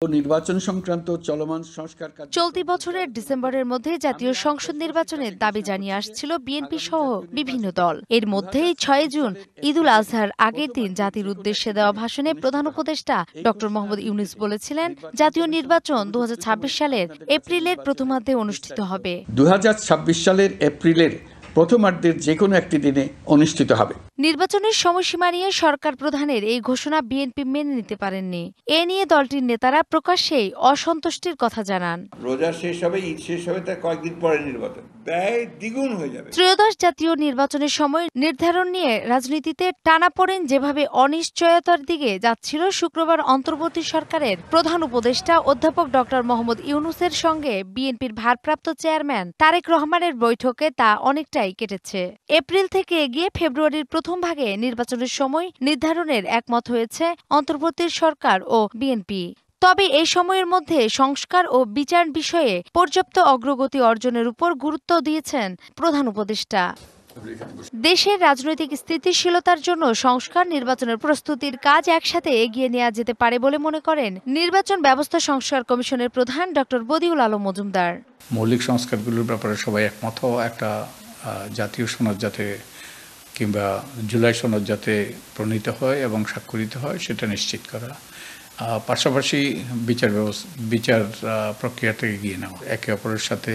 নির্বাচন সংক্রান্ত চলমান সংস্কার চলতি বছরের ডিসেম্বরের মধ্যে জাতীয় সংসদ নির্বাচনের দাবি জানিয়ে আসছিল বিএনপি সহ বিভিন্ন দল। এর মধ্যেই ৬ জুন ঈদুল আজহার আগের দিন জাতির উদ্দেশ্যে দেওয়া ভাষণে প্রধান উপদেষ্টা ডক্টর মোহাম্মদ ইউনূস বলেছিলেন, জাতীয় নির্বাচন ২০২৬ সালের এপ্রিলের প্রথমার্ধে অনুষ্ঠিত হবে। ২০২৬ সালের এপ্রিলের প্রথমার্ধের যে কোনো একটি দিনে অনুষ্ঠিত হবে। নির্বাচনের সময়সীমা নিয়ে সরকার প্রধানের এই ঘোষণা বিএনপি মেনে নিতে পারেননি। এ নিয়ে দলটির নেতারা প্রকাশ্যেই অসন্তুষ্টির কথা জানান। রোজা শেষ হবে, ঈদ শেষ হবে, তার কয়েকদিন পরে নির্বাচন, ব্যয় দ্বিগুণ হয়ে যাবে। ত্রয়োদশ জাতীয় নির্বাচনের সময় নির্ধারণ নিয়ে রাজনীতিতে টানাপোড়েন যেভাবে অনিশ্চয়তার দিকে যাচ্ছিল, শুক্রবার অন্তর্বর্তী সরকারের প্রধান উপদেষ্টা অধ্যাপক ডক্টর মোহাম্মদ ইউনূসের সঙ্গে বিএনপির ভারপ্রাপ্ত চেয়ারম্যান তারেক রহমানের বৈঠকে তা অনেকটাই কেটেছে। এপ্রিল থেকে এগিয়ে ফেব্রুয়ারির প্রথম ভাগে নির্বাচনের সময় নির্ধারণের একমত হয়েছে অন্তর্বর্তী সরকার ও বিএনপি। তবে এই সময়ের মধ্যে সংস্কার ও বিচার বিষয়ে পর্যাপ্ত অগ্রগতি অর্জনের উপর গুরুত্ব দিয়েছেন প্রধান উপদেষ্টা। দেশের রাজনৈতিক স্থিতিশীলতার জন্য সংস্কার নির্বাচনের প্রস্তুতির কাজ একসাথে এগিয়ে নেওয়া যেতে পারে বলে মনে করেন নির্বাচন ব্যবস্থা সংস্কার কমিশনের প্রধান ডক্টর বদিউল আলম মজুমদার। মৌলিক সংস্কারগুলোর ব্যাপারে সবাই একমত হওয়া, একটা জাতীয় সনদ যাতে কিংবা জুলাই সনদ যাতে প্রণীত হয় এবং স্বাক্ষরিত হয় সেটা নিশ্চিত করা, পাশাপাশি বিচার প্রক্রিয়াতে এগিয়ে নেওয়া, একে অপরের সাথে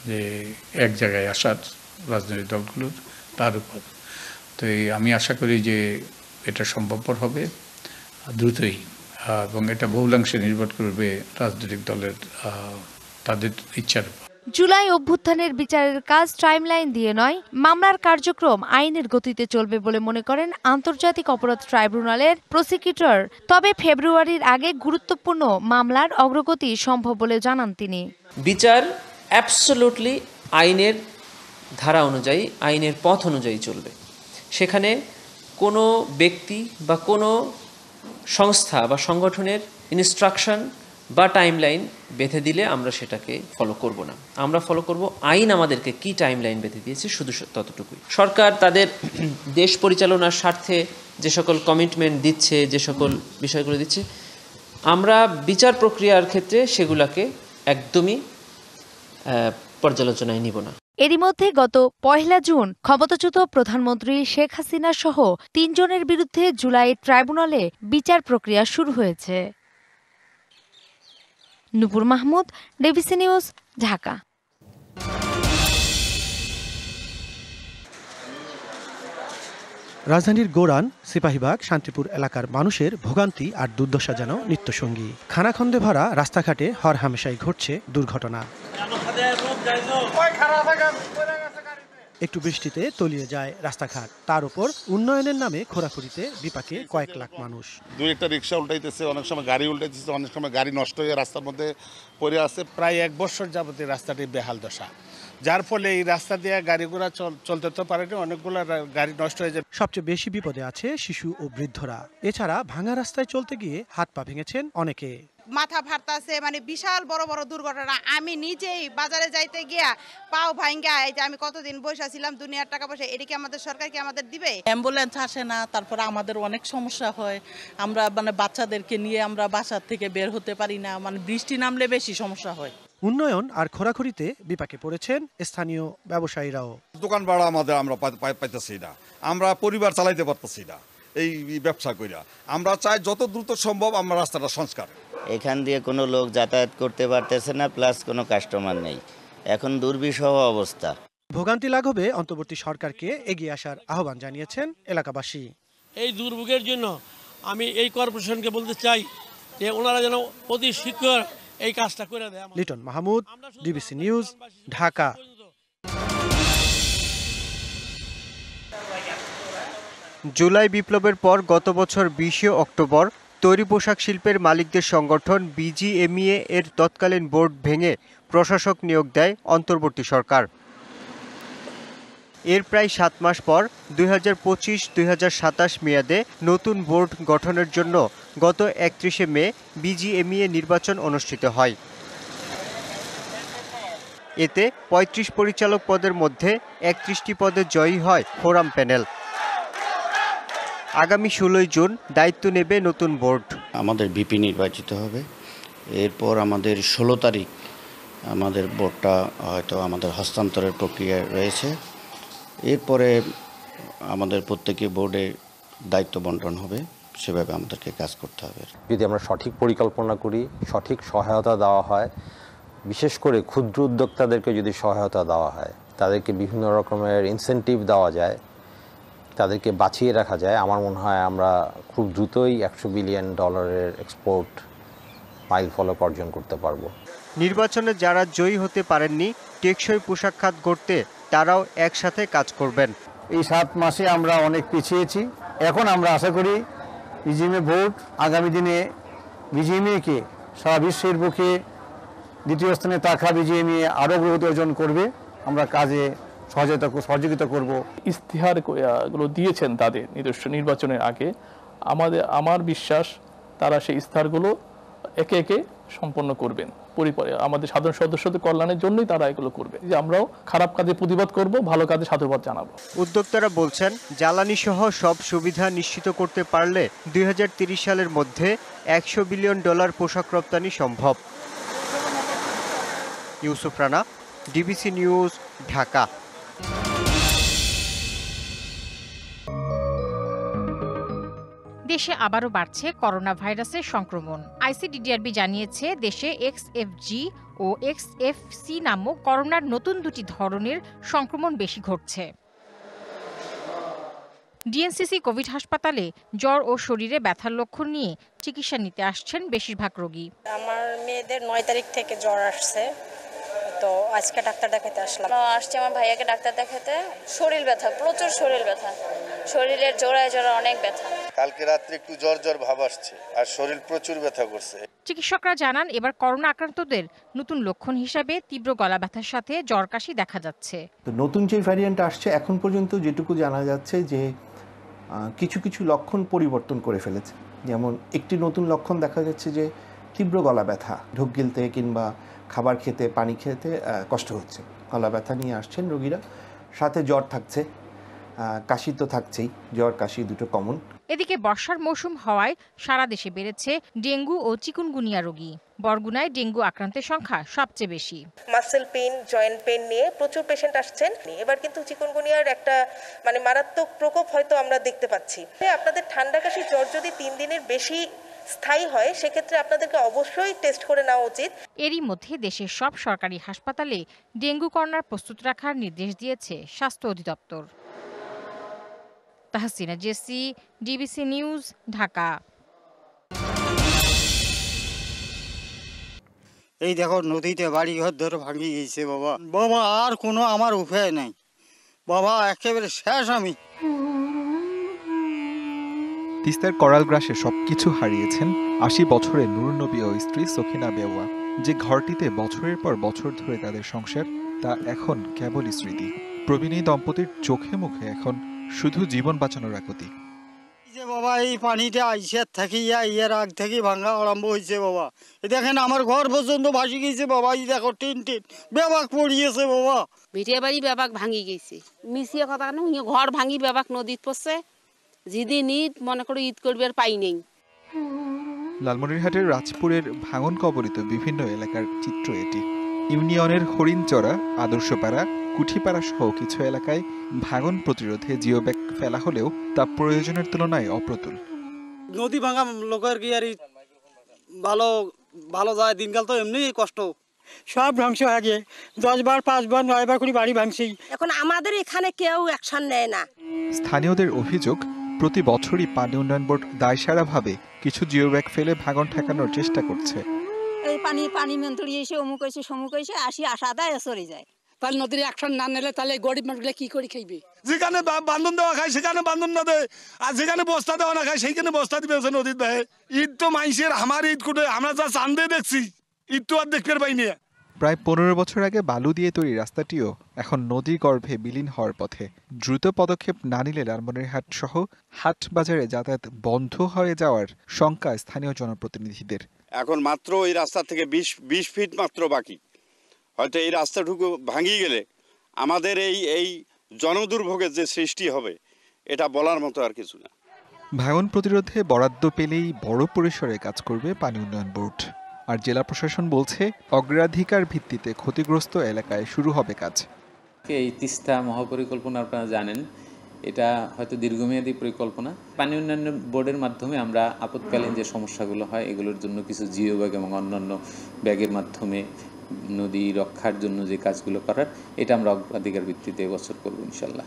যে এক জায়গায় আসার রাজনৈতিক দলগুলোর তার উপর। তো আমি আশা করি যে এটা সম্ভবপর হবে দ্রুতই, এবং এটা বহুলাংশে নির্ভর করবে রাজনৈতিক দলের তাদের ইচ্ছার উপর। জুলাই অভ্যুত্থানের বিচারের কাজ টাইমলাইন দিয়ে নয়, মামলার কার্যক্রম আইনের গতিতে চলবে বলে মনে করেন আন্তর্জাতিক অপরাধ ট্রাইব্যুনালের প্রসিকিউটর। তবে ফেব্রুয়ারির আগে গুরুত্বপূর্ণ মামলার অগ্রগতি সম্ভব বলে জানান তিনি। বিচার অ্যাবসলিউটলি আইনের ধারা অনুযায়ী, আইনের পথ অনুযায়ী চলবে। সেখানে কোনো ব্যক্তি বা কোনো সংস্থা বা সংগঠনের ইনস্ট্রাকশন বা টাইমলাইন বেঁধে দিলে আমরা সেটাকে ফলো করব না। আমরা ফলো করব আইন আমাদেরকে কি টাইমলাইন বেঁধে দিয়েছে, শুধু ততটুকুই। সরকার তাদের দেশ পরিচালনার স্বার্থে যে সকল কমিটমেন্ট দিচ্ছে, যে সকল বিষয়গুলো দিচ্ছে, আমরা বিচার প্রক্রিয়ার ক্ষেত্রে সেগুলোকে একদমই পর্যালোচনায় নিব না। এরই মধ্যে গত ১ জুন ক্ষমতাচ্যুত প্রধানমন্ত্রী শেখ হাসিনা সহ ৩ জনের বিরুদ্ধে জুলাই ট্রাইব্যুনালে বিচার প্রক্রিয়া শুরু হয়েছে। নূপুর মাহমুদ, ডিবিসি নিউজ, ঢাকা। রাজধানীর গোরান, সিপাহীবাগ, শান্তিপুর এলাকার মানুষের ভোগান্তি আর দুর্দশা যেন নিত্যসঙ্গী। খানাখন্দে ভরা রাস্তাঘাটে হরহামেশাই ঘটছে দুর্ঘটনা। একটু বৃষ্টিতে তলিয়ে যায় রাস্তাঘাট, তার উপর উন্নয়নের নামে খোরাখুরিতে বিপাকে কয়েক লাখ মানুষ। দুই একটা রিক্সা উল্টাইতেছে, অনেক সময় গাড়ি উল্টাইতেছে, অনেক সময় গাড়ি নষ্ট হয়ে রাস্তার মধ্যে পড়ে আছে। প্রায় ১ বছর যাবতীয় রাস্তাটি বেহাল দশা, যার ফলে এই রাস্তা দিয়ে গাড়িগুলো চলতে তো পারেনি, অনেকগুলো গাড়ি নষ্ট হয়ে যায়। সবচেয়ে বেশি বিপদে আছে শিশু ও বৃদ্ধরা। এছাড়া ভাঙা রাস্তায় চলতে গিয়ে হাত পা ভেঙেছেন অনেকে। মাথা ফাটতাছে, মানে বিশাল বড় বড় দুর্ঘটনা। আমি নিজেই বাজারে যাইতে গিয়া পাও ভাঙ্গা, এই যে আমি কতদিন বসে ছিলাম, দুনিয়ার টাকা পয়সা এটা কি আমাদের সরকার কি আমাদের দিবে? অ্যাম্বুলেন্স আসে না, তারপরে আমাদের অনেক সমস্যা হয়। আমরা বাচ্চাদেরকে নিয়ে আমরা বাসার থেকে বের হতে পারি না, বৃষ্টি নামলে বেশি সমস্যা হয়। উন্নয়ন আর খোরাখুরিতে বিপাকে পড়েছেন স্থানীয় ব্যবসায়ীরাও। দোকান ভাড়া আমরা পাইতেছি না, আমরা পরিবার চালাইতে পারতেছি না এই ব্যবসা কইরা। আমরা চাই যত দ্রুত সম্ভব আমরা রাস্তাটা সংস্কার। এখান দিয়ে কোনো লোক যাতায়াত করতে পারতেছে না, প্লাস কোনো কাস্টমার নেই, এখন দুর্বিষহ অবস্থা। ভোগান্তি লাঘবে অন্তর্বর্তী সরকারকে এগিয়ে আসার আহ্বান জানিয়েছেন এলাকাবাসী। এই দুর্ভোগের জন্য আমি এই কর্পোরেশনকে বলতে চাই যে ওনারা যেন অতি শীঘ্র এই কাজটা করে দেয়। Liton Mahmud, DBC news, Dhaka. July বিপ্লবের পর গত বছর ২০ অক্টোবর তৈরি পোশাক শিল্পের মালিকদের সংগঠন বিজিএমইএ এর তৎকালীন বোর্ড ভেঙে প্রশাসক নিয়োগ দেয় অন্তর্বর্তী সরকার। এর প্রায় ৭ মাস পর ২০২৫-২০২৭ মেয়াদে নতুন বোর্ড গঠনের জন্য গত ৩১ মে বিজিএমইএ নির্বাচন অনুষ্ঠিত হয়। এতে ৩৫ পরিচালক পদের মধ্যে ৩১টি পদে জয়ী হয় ফোরাম প্যানেল। আগামী ১৬ জুন দায়িত্ব নেবে নতুন বোর্ড। আমাদের ভিপি নির্বাচিত হবে। এরপর আমাদের 16 তারিখ আমাদের বোর্ডটা হয়তো আমাদের হস্তান্তরের প্রক্রিয়ায় রয়েছে। এরপরে আমাদের প্রত্যেকে বোর্ডে দায়িত্ব বন্টন হবে, সেভাবে আমাদেরকে কাজ করতে হবে। যদি আমরা সঠিক পরিকল্পনা করি, সঠিক সহায়তা দেওয়া হয়, বিশেষ করে ক্ষুদ্র উদ্যোক্তাদেরকে যদি সহায়তা দেওয়া হয়, তাদেরকে বিভিন্ন রকমের ইনসেন্টিভ দেওয়া যায়, তাদেরকে বাঁচিয়ে রাখা যায়, আমার মনে হয় আমরা খুব দ্রুতই $100 বিলিয়ন এক্সপোর্ট মাইলফলক অর্জন করতে পারবো। নির্বাচনে যারা জয়ী হতে পারেননি, টেকসই পোশাক খাত গড়তে তারাও একসাথে কাজ করবেন। এই 7 মাসে আমরা অনেক পিছিয়েছি। এখন আমরা আশা করি বিজিএমএ বোর্ড আগামী দিনে বিজিএমএকে সারা বিশ্বের বুকে দ্বিতীয় স্থানে থাকা বিজিএমএ আরও অগ্রগতি অর্জন করবে। আমরা কাজে সহযোগিতা করব। ইস্তিহারগুলো দিয়েছেন তাদের নিজস্ব নির্বাচনের আগে। আমার বিশ্বাস তারা সেই ইস্তিহারগুলো একে একে সম্পন্ন করবেন। আমাদের সাধারণ সদস্যদের কল্যাণের জন্যই তারা এগুলো করবে। যে আমরাও খারাপ কাজে প্রতিবাদ করব, ভালো কাজে সাধুবাদ জানাবো। উদ্যোক্তারা বলছেন, জ্বালানি সহ সব সুবিধা নিশ্চিত করতে পারলে 2030 সালের মধ্যে $100 বিলিয়ন পোশাক রপ্তানি সম্ভব। Yusuf Rana, DBC news, Dhaka. দেশে আবারও বাড়ছে করোনা ভাইরাসের সংক্রমণ। আইসিডিডিআরবি জানিয়েছে, দেশে XFG ও XFC নামক করোনার নতুন দুটি ধরনের সংক্রমণ বেশি ঘটছে। ডিএনসিসি কোভিড হাসপাতালে জ্বর ও শরীরে ব্যথার লক্ষণ নিয়ে চিকিৎসা নিতে আসছেন বেশিরভাগ রোগী। আমার মেয়েদের 9 তারিখ থেকে জ্বর আসছে, তো আজকে ডাক্তার দেখাতে আসলাম। আসছে আমার ভাইয়াকে ডাক্তার দেখাতে। শরীর ব্যথা, প্রচুর শরীর ব্যথা, শরীরের জোড়ায় জোড়ায় অনেক ব্যথা। কালকে রাত্রে একটু জ্বর ভাব আসছে আর শরীর প্রচুর ব্যথা করছে। চিকিৎসকরা জানান, এবার করোনা আক্রান্তদের নতুন লক্ষণ হিসাবে তীব্র গলা ব্যথার সাথে জ্বর কাশি দেখা যাচ্ছে। তো নতুন যে ভ্যারিয়েন্ট আসছে, এখন পর্যন্ত যেটুকু জানা যাচ্ছে যে কিছু কিছু লক্ষণ পরিবর্তন করে ফেলেছে। যেমন একটি নতুন লক্ষণ দেখা যাচ্ছে যে তীব্র গলা ব্যথা, ঢোক গিলতে কিংবা খাবার খেতে, পানি খেতে কষ্ট হচ্ছে, গলা ব্যথা নিয়ে আসছেন রোগীরা। সাথে জ্বর থাকছে, কাশি তো থাকছেই, জ্বর কাশি দুটো কমন। এদিকে বর্ষার মৌসুম হওয়ায় সারা দেশে বেড়েছে ডেঙ্গু ও চিকুনগুনিয়া রোগী। বরগুনায় ডেঙ্গু আক্রান্তের সংখ্যা সবচেয়ে বেশি। মাসেল পেইন, জয়েন্ট পেইন নিয়ে প্রচুর পেশেন্ট আসছেন। এবার কিন্তু চিকুনগুনিয়ার একটা মারাত্মক প্রকোপ হয়তো আমরা দেখতে পাচ্ছি। আপনাদের ঠান্ডা কাশি জ্বর যদি 3 দিনের বেশি স্থায়ী হয়, সেক্ষেত্রে আপনাদেরকে অবশ্যই টেস্ট করে নেওয়া উচিত। এরই মধ্যে দেশের সব সরকারি হাসপাতালে ডেঙ্গু কর্নার প্রস্তুত রাখার নির্দেশ দিয়েছে স্বাস্থ্য অধিদপ্তর। Tahsina Jesy, DBC news, Dhaka. এই দেখো নদীতে বাড়ি ঘর ধরে ভাঙি গেছে বাবা। বাবা আর কোনো আমার উপায় নাই বাবা, একেবারে শেষ আমি। তিস্তার করাল গ্রাসে সবকিছু হারিয়েছেন 80 বছরের নূর নবী ও স্ত্রী সখিনা বেওয়া। যে ঘরটিতে বছরের পর বছর ধরে তাদের সংসার, তা এখন কেবলই স্মৃতি। প্রবীণ এই দম্পতির চোখে মুখে এখন শুধু জীবন বাঁচানোর আকুতি। বাবা এই পানিটা আইসের থাকি ইয়ার আগ থেকে ভাঙা আরম্ভ হয়েছে বাবা। দেখেন আমার ঘর পর্যন্ত ভাসি গেছে বাবা। এই দেখো টিন বেবাক পড়িয়েছে বাবা। ভিটে বাড়ি বেবাক ভাঙি গেছে, মিশিয়ে কথা কেন ঘর ভাঙি বেবাক নদীত পড়ছে। যেদিন ঈদ মনে করো ঈদ করবে আর পাই নেই। লালমনিরহাটের রাজপুরের ভাঙন কবলিত বিভিন্ন এলাকার চিত্র এটি। ইউনিয়নের হরিণচড়া, আদর্শপাড়া, কুঠিপাড়া সহ কিছু এলাকায় ভাঙন প্রতিরোধে জিও ব্যাগ ফেলা হলেও তা প্রয়োজনের তুলনায় অপ্রতুল। নদী ভাঙা লোকের কি আর ভালো ভালো যায়, দিনকাল তো এমনি কষ্ট। সব ধ্বংস হয়ে গিয়ে 10 বার 5 বার 9 বার করে বাড়ি ভাঙছি। এখন আমাদের এখানে কেউ অ্যাকশন নেয় না। স্থানীয়দের অভিযোগ, প্রতি বছরই পানি উন্নয়ন বোর্ড দায়সারাভাবে কিছু জিও ব্যাগ ফেলে ভাঙন ঠেকানোর চেষ্টা করছে। এই পানি মন্ত্রী এসে অমুক এসে সমুক এসে আশা আদায় চলে যায়। তাহলে নদীর অ্যাকশন না নিলে তাহলে গরিব মানুষগুলো কি করে খাইবে? যেখানে বান্ধন দেওয়া খায় সেখানে বান্ধন না দেয়, আর যেখানে বস্তা দেওয়া না খায় সেইখানে বস্তা দিবে নদীর দেয়। ঈদ তো মাইসের আমার ঈদ করে আমরা যা চান্দে দেখছি, ঈদ তো আর দেখতে পাইনি। প্রায় 15 বছর আগে বালু দিয়ে তৈরি রাস্তাটিও এখন নদী গর্ভে বিলীন হওয়ার পথে। দ্রুত পদক্ষেপ না নিলে লালমনিরহাট সহ হাট বাজারে যাতায়াত বন্ধ হয়ে যাওয়ার শঙ্কা স্থানীয় জনপ্রতিনিধিদের। এখন মাত্র এই রাস্তা থেকে 20 ফিট মাত্র বাকি। হয়তো এই রাস্তাটুকু ভাঙিয়ে গেলে আমাদের এই জনদুর্ভোগের যে সৃষ্টি হবে, এটা বলার মতো আর কিছু না। ভাঙন প্রতিরোধে বরাদ্দ পেলেই বড় পরিসরে কাজ করবে পানি উন্নয়ন বোর্ড। আর জেলা প্রশাসন বলছে অগ্রাধিকার ভিত্তিতে ক্ষতিগ্রস্ত এলাকায় শুরু হবে কাজ। এই তিস্তা মহাপরিকল্পনা আপনারা জানেন, এটা হয়তো দীর্ঘমেয়াদী পরিকল্পনা। পানি উন্নয়ন বোর্ডের মাধ্যমে আমরা আপৎকালীন যে সমস্যাগুলো হয় এগুলোর জন্য কিছু জিও ব্যাগ এবং অন্যান্য ব্যাগের মাধ্যমে নদী রক্ষার জন্য যে কাজগুলো করার, এটা আমরা অগ্রাধিকার ভিত্তিতে এবছর করব ইনশাল্লাহ।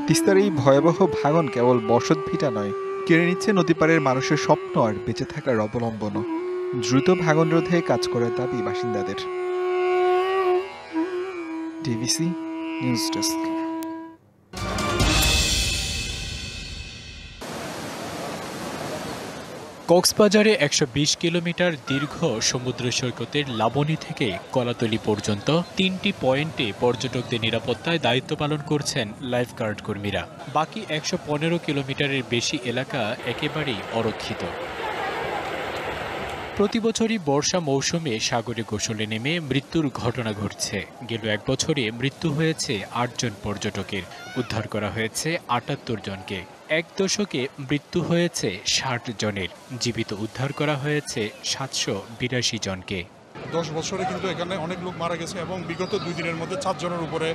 তিস্তার এই ভয়াবহ ভাঙন কেবল বসত ভিটা নয়, কেড়ে নিচ্ছে নদীপাড়ের মানুষের স্বপ্ন আর বেঁচে থাকার অবলম্বনও। দ্রুত ভাঙন রোধে কাজ করার দাবি বাসিন্দাদের। DBC News desk. কক্সবাজারে ১২০ কিলোমিটার দীর্ঘ সমুদ্র সৈকতের লাবণী থেকে কলাতলী পর্যন্ত ৩টি পয়েন্টে পর্যটকদের নিরাপত্তায় দায়িত্ব পালন করছেন লাইফগার্ড কর্মীরা। বাকি ১১৫ কিলোমিটারের বেশি এলাকা একেবারেই অরক্ষিত। প্রতিবছরই বর্ষা মৌসুমে সাগরে গোসলে নেমে মৃত্যুর ঘটনা ঘটছে। গেল এক বছরে মৃত্যু হয়েছে ৮ জন পর্যটকের, উদ্ধার করা হয়েছে ৭৮ জনকে। এক দশকে মৃত্যু হয়েছে ৬০ জনের, জীবিত উদ্ধার করা হয়েছে ৭৮২ জনকে। 10 বছরে কিন্তু এখানে অনেক লোক মারা গেছে এবং বিগত 2 দিনের মধ্যে 4 জনের উপরে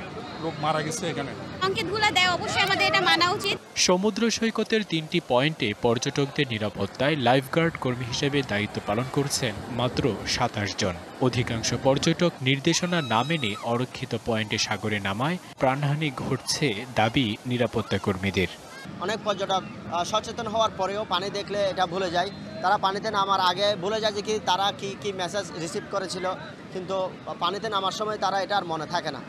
লোক মারা গেছে এখানে। সংকেতগুলো দেয়, অবশ্যই আমাদের এটা মানা উচিত। সমুদ্র সৈকতের 3টি পয়েন্টে পর্যটকদের নিরাপত্তায় লাইফগার্ড কর্মী হিসেবে দায়িত্ব পালন করছেন মাত্র ২৭ জন। অধিকাংশ পর্যটক নির্দেশনা না মেনে অরক্ষিত পয়েন্টে সাগরে নামায় প্রাণহানি ঘটছে দাবি নিরাপত্তা কর্মীদের। অনেক পর্যটক সচেতন হওয়ার পরেও পানি দেখলে এটা ভুলে যায়। তারা পানিতে নামার আগে ভুলে যায় যে কি তারা কি মেসেজ রিসিভ করেছিল, কিন্তু পানিতে নামার সময় তারা এটা আর মনে থাকে না।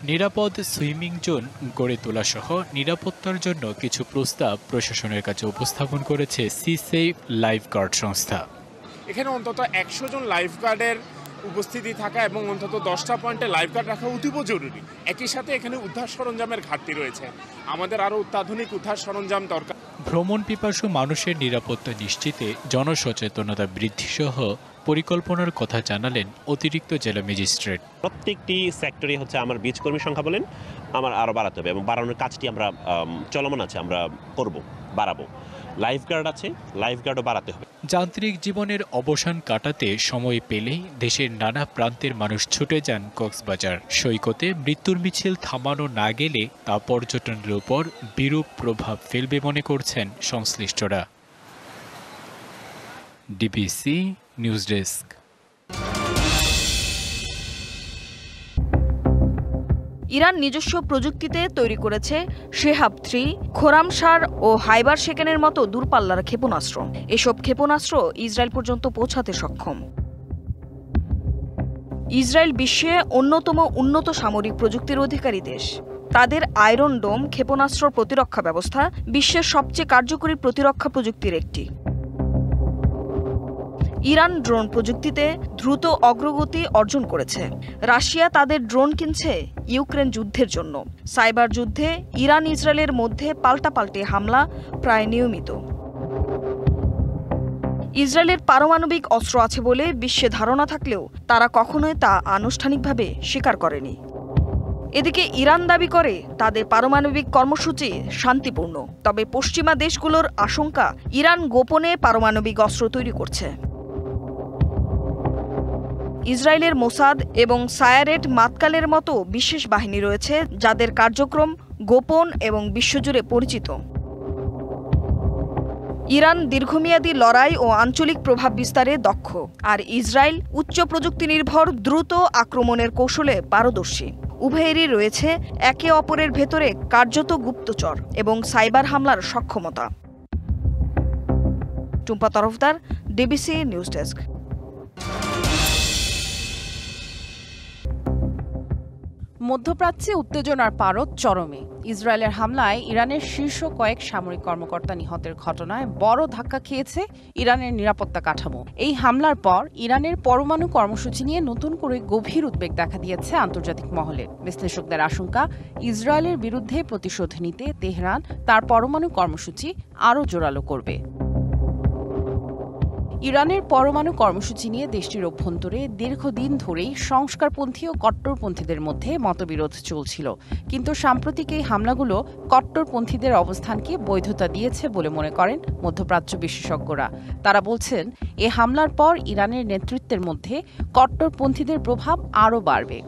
নিরাপদ সুইমিং জোন গড়ে তোলা সহ নিরাপত্তার জন্য কিছু প্রস্তাব প্রশাসনের কাছে উপস্থাপন করেছে সি সেফ লাইফগার্ড সংস্থা। এখানে অন্তত 100 জন লাইফগার্ডের উপস্থিতি থাকা এবং অন্তত 10টা পয়েন্টে লাইফগার্ড রাখা অতীব জরুরি। একই সাথে এখানে উদ্ধার সরঞ্জামের ঘাটতি রয়েছে, আমাদের আরও অত্যাধুনিক উদ্ধার সরঞ্জাম দরকার। ভ্রমণ পিপাসু মানুষের নিরাপত্তা নিশ্চিতে জনসচেতনতা বৃদ্ধি সহ পরিকল্পনার কথা জানালেন অতিরিক্ত জেলা ম্যাজিস্ট্রেট। প্রত্যেকটি সেক্টরে হচ্ছে আমার বীজ কর্মী সংখ্যা বলেন আমার আরও বাড়াতে হবে এবং বাড়ানোর কাজটি আমরা চলমান আছে, আমরা করব, বাড়াবো। লাইফগার্ড আছে, লাইফগার্ডও বাড়াতে হবে। যান্ত্রিক জীবনের অবসান কাটাতে সময় পেলেই দেশের নানা প্রান্তের মানুষ ছুটে যান কক্সবাজার সৈকতে। মৃত্যুর মিছিল থামানো না গেলে তা পর্যটনের উপর বিরূপ প্রভাব ফেলবে মনে করছেন সংশ্লিষ্টরা। DBC News desk. ইরান নিজস্ব প্রযুক্তিতে তৈরি করেছে শেহাব-3, খোরামশার ও হাইবার শেকেনের মতো দূরপাল্লার ক্ষেপণাস্ত্র। এসব ক্ষেপণাস্ত্র ইসরায়েল পর্যন্ত পৌঁছাতে সক্ষম। ইসরায়েল বিশ্বে অন্যতম উন্নত সামরিক প্রযুক্তির অধিকারী দেশ। তাদের আয়রন ডোম ক্ষেপণাস্ত্র প্রতিরক্ষা ব্যবস্থা বিশ্বের সবচেয়ে কার্যকরী প্রতিরক্ষা প্রযুক্তির একটি। ইরান ড্রোন প্রযুক্তিতে দ্রুত অগ্রগতি অর্জন করেছে। রাশিয়া তাদের ড্রোন কিনছে ইউক্রেন যুদ্ধের জন্য। সাইবার যুদ্ধে ইরান ইসরায়েলের মধ্যে পাল্টাপাল্টি হামলা প্রায় নিয়মিত। ইসরায়েলের পারমাণবিক অস্ত্র আছে বলে বিশ্বে ধারণা থাকলেও তারা কখনোই তা আনুষ্ঠানিকভাবে স্বীকার করেনি। এদিকে ইরান দাবি করে তাদের পারমাণবিক কর্মসূচি শান্তিপূর্ণ, তবে পশ্চিমা দেশগুলোর আশঙ্কা ইরান গোপনে পারমাণবিক অস্ত্র তৈরি করছে। ইসরায়েলের মোসাদ এবং সায়ারেট মাতকালের মতো বিশেষ বাহিনী রয়েছে যাদের কার্যক্রম গোপন এবং বিশ্বজুড়ে পরিচিত। ইরান দীর্ঘমেয়াদী লড়াই ও আঞ্চলিক প্রভাব বিস্তারে দক্ষ, আর ইসরায়েল উচ্চ প্রযুক্তি নির্ভর দ্রুত আক্রমণের কৌশলে পারদর্শী। উভয়েরই রয়েছে একে অপরের ভেতরে কার্যত গুপ্তচর এবং সাইবার হামলার সক্ষমতা। Tumpa Tarafdar, DBC News desk. মধ্যপ্রাচ্যে উত্তেজনার পারদ চরমে। ইসরায়েলের হামলায় ইরানের শীর্ষ কয়েক সামরিক কর্মকর্তা নিহতের ঘটনায় বড় ধাক্কা খেয়েছে ইরানের নিরাপত্তা কাঠামো। এই হামলার পর ইরানের পরমাণু কর্মসূচি নিয়ে নতুন করে গভীর উদ্বেগ দেখা দিয়েছে আন্তর্জাতিক মহলে। বিশ্লেষকদের আশঙ্কা, ইসরায়েলের বিরুদ্ধে প্রতিশোধ নিতে তেহরান তার পরমাণু কর্মসূচি আরও জোরালো করবে। ইরানের পরমাণু কর্মসূচি নিয়ে দেশটির অভ্যন্তরে দীর্ঘদিন ধরেই সংস্কারপন্থী ও কট্টরপন্থীদের মধ্যে মতবিরোধ চলছিল, কিন্তু সাম্প্রতিক এই হামলাগুলো কট্টরপন্থীদের অবস্থানকে বৈধতা দিয়েছে বলে মনে করেন মধ্যপ্রাচ্য বিশেষজ্ঞরা। তারা বলছেন, এ হামলার পর ইরানের নেতৃত্বের মধ্যে কট্টরপন্থীদের প্রভাব আরও বাড়বে।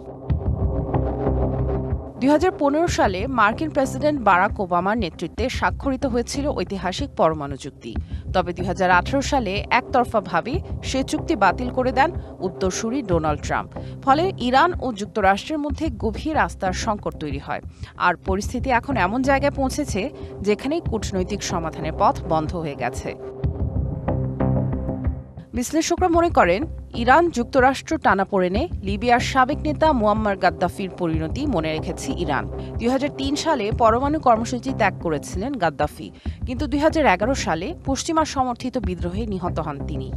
2015 সালে মার্কিন প্রেসিডেন্ট বারাক ওবামার নেতৃত্বে স্বাক্ষরিত হয়েছিল ঐতিহাসিক পরমাণু চুক্তি। তবে 2018 সালে একতরফাভাবে সে চুক্তি বাতিল করে দেন উত্তরসূরি ডোনাল্ড ট্রাম্প। ফলে ইরান ও যুক্তরাষ্ট্রের মধ্যে গভীর আস্থার সংকট তৈরি হয়। আর পরিস্থিতি এখন এমন জায়গায় পৌঁছেছে যেখানে কূটনৈতিক সমাধানের পথ বন্ধ হয়ে গেছে। বিশ্লেষকরা মনে করেন, ইরান যুক্তরাষ্ট্র টানাপোড়েনে লিবিয়ার সাবেক নেতা মুয়াম্মার গাদ্দাফির পরিণতি মনে রেখেছে ইরান। 2003 সালে পরমাণু কর্মসূচি ত্যাগ করেছিলেন গাদ্দাফি, কিন্তু 2011 সালে পশ্চিমা সমর্থিত বিদ্রোহে নিহত হন তিনি।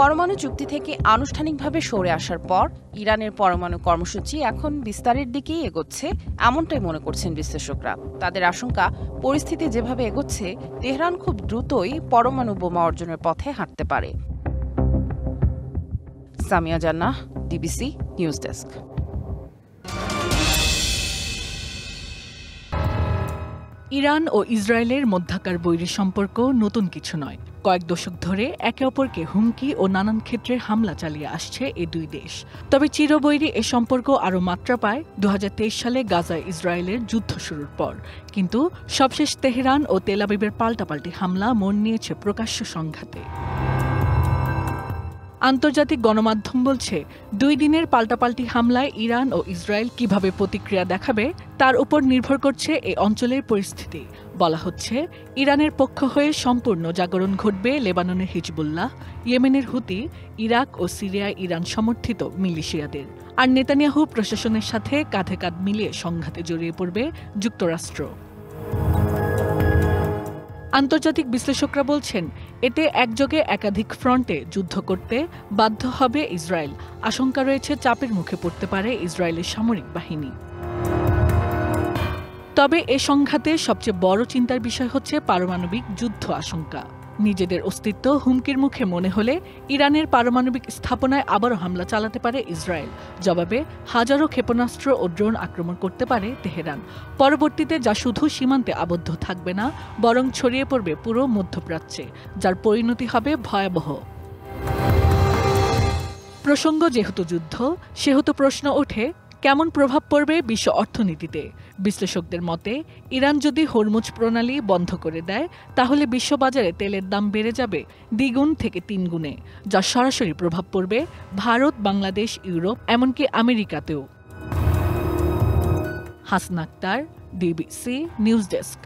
পরমাণু চুক্তি থেকে আনুষ্ঠানিকভাবে সরে আসার পর ইরানের পরমাণু কর্মসূচি এখন বিস্তারের দিকেই এগোচ্ছে, এমনটাই মনে করছেন বিশ্লেষকরা। তাদের আশঙ্কা, পরিস্থিতি যেভাবে এগোচ্ছে, তেহরান খুব দ্রুতই পরমাণু বোমা অর্জনের পথে হাঁটতে পারে। সামিয়া জান্নাহ, ডিবিসি নিউজ ডেস্ক। ইরান ও ইসরায়েলের মধ্যকার বৈরী সম্পর্ক নতুন কিছু নয়। কয়েক দশক ধরে একে অপরকে হুমকি ও নানান ক্ষেত্রে হামলা চালিয়ে আসছে এই দুই দেশ। তবে চিরবৈরী এ সম্পর্ক আরও মাত্রা পায় 2023 সালে গাজায় ইসরায়েলের যুদ্ধ শুরুর পর। কিন্তু সবশেষ তেহরান ও তেল আবিবের পাল্টাপাল্টি হামলা মোড় নিয়েছে প্রকাশ্য সংঘাতে। আন্তর্জাতিক গণমাধ্যম বলছে, 2 দিনের পাল্টাপাল্টি হামলায় ইরান ও ইসরায়েল কিভাবে প্রতিক্রিয়া দেখাবে তার উপর নির্ভর করছে এই অঞ্চলের পরিস্থিতি। বলা হচ্ছে, ইরানের পক্ষ হয়ে সম্পূর্ণ জাগরণ ঘটবে লেবাননের হিজবুল্লাহ, ইয়েমেনের হুতি, ইরাক ও সিরিয়ায় ইরান সমর্থিত মিলিশিয়াদের। আর নেতানিয়াহু প্রশাসনের সাথে কাঁধে কাঁধ মিলিয়ে সংঘাতে জড়িয়ে পড়বে যুক্তরাষ্ট্র। আন্তর্জাতিক বিশ্লেষকরা বলছেন, এতে একযোগে একাধিক ফ্রন্টে যুদ্ধ করতে বাধ্য হবে ইসরায়েল। আশঙ্কা রয়েছে চাপের মুখে পড়তে পারে ইসরায়েলের সামরিক বাহিনী। তবে এ সংঘাতে সবচেয়ে বড় চিন্তার বিষয় হচ্ছে পারমাণবিক যুদ্ধ আশঙ্কা। নিজেদের অস্তিত্ব হুমকির মুখে মনে হলে ইরানের পারমাণবিক স্থাপনায় আবারও হামলা চালাতে পারে ইসরায়েল। জবাবে হাজারো ক্ষেপণাস্ত্র ও ড্রোন আক্রমণ করতে পারে তেহরান। পরবর্তীতে যা শুধু সীমান্তে আবদ্ধ থাকবে না, বরং ছড়িয়ে পড়বে পুরো মধ্যপ্রাচ্যে, যার পরিণতি হবে ভয়াবহ। প্রসঙ্গ যেহেতু যুদ্ধ, সেহেতু প্রশ্ন ওঠে, কেমন প্রভাব পড়বে বিশ্ব অর্থনীতিতে। বিশ্লেষকদের মতে, ইরান যদি হরমুজ প্রণালী বন্ধ করে দেয়, তাহলে বিশ্ববাজারে তেলের দাম বেড়ে যাবে 2 থেকে 3 গুণে, যা সরাসরি প্রভাব পড়বে ভারত, বাংলাদেশ, ইউরোপ, এমনকি আমেরিকাতেও। Hasna Akter, DBC News desk.